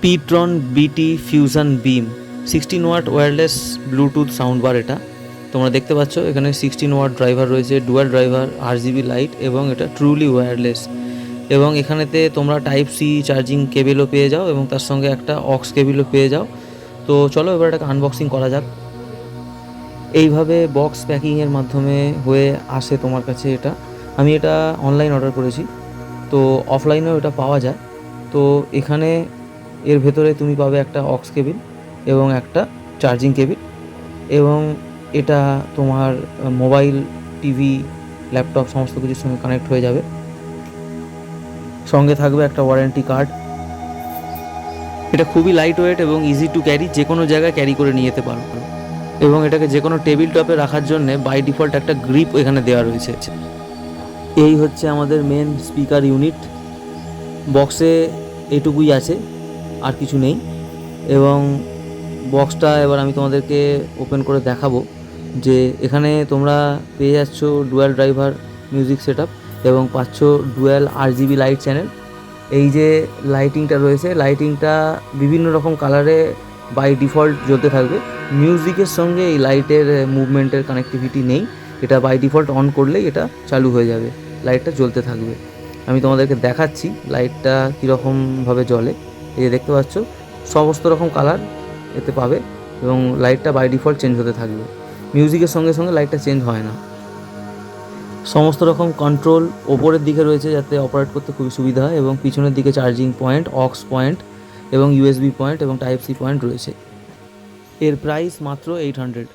পিট্রন BT fusion beam 16 watt wireless bluetooth sound bar. এটা তোমরা দেখতে পাচ্ছ এখানে 16 ওয়াট ড্রাইভার রয়েছে, ডুয়াল ড্রাইভার, RGB লাইট এবং এটা ট্রুলি ওয়্যারলেস। এবং এখানেতে তোমরা টাইপ সি চার্জিং কেবেলও পেয়ে যাও এবং তার সঙ্গে একটা অক্স কেবেলও পেয়ে যাও। তো চলো এবার এটাকে আনবক্সিং করা যাক। এইভাবে বক্স প্যাকিংয়ের মাধ্যমে হয়ে আসে তোমার কাছে এটা। আমি এটা অনলাইন অর্ডার করেছি, তো অফলাইনেও এটা পাওয়া যায়। তো এখানে এর ভেতরে তুমি পাবে একটা অক্স কেবিল এবং একটা চার্জিং কেবিল, এবং এটা তোমার মোবাইল, টিভি, ল্যাপটপ সমস্ত কিছুর সঙ্গে কানেক্ট হয়ে যাবে। সঙ্গে থাকবে একটা ওয়ারেন্টি কার্ড। এটা খুবই লাইট ওয়েট এবং ইজি টু ক্যারি, যে কোনো জায়গায় ক্যারি করে নিয়ে যেতে পারো। এবং এটাকে যে কোনো টেবিল টপে রাখার জন্য বাই ডিফল্ট একটা গ্রিপ এখানে দেওয়া রয়েছে। এই হচ্ছে আমাদের মেন স্পিকার ইউনিট। বক্সে এটুকুই আছে, আর কিছু নেই। এবং বক্সটা এবার আমি তোমাদেরকে ওপেন করে দেখাবো যে এখানে তোমরা পেয়ে যাচ্ছ ডুয়াল ড্রাইভার মিউজিক সেটআপ এবং পাচ্ছ ডুয়াল RGB লাইট চ্যানেল। এই যে লাইটিংটা রয়েছে, লাইটিংটা বিভিন্ন রকম কালারে বাই ডিফল্ট জ্বলতে থাকবে। মিউজিকের সঙ্গে এই লাইটের মুভমেন্টের কানেক্টিভিটি নেই, এটা বাই ডিফল্ট অন করলেই এটা চালু হয়ে যাবে, লাইটটা জ্বলতে থাকবে। আমি তোমাদেরকে দেখাচ্ছি লাইটটা কীরকমভাবে জ্বলে। এই যে দেখতে পাচ্ছ সমস্ত রকম কালার এতে পাবে এবং লাইটটা বাই ডিফল্ট চেঞ্জ হতে থাকবে। মিউজিকের সঙ্গে সঙ্গে লাইটটা চেঞ্জ হয় না। সমস্ত রকম কন্ট্রোল ওপরের দিকে রয়েছে যাতে অপারেট করতে খুবই সুবিধা হয়, এবং পিছনের দিকে চার্জিং পয়েন্ট, অক্স পয়েন্ট এবং USB পয়েন্ট এবং টাইপ সি পয়েন্ট রয়েছে। এর প্রাইস মাত্র 800।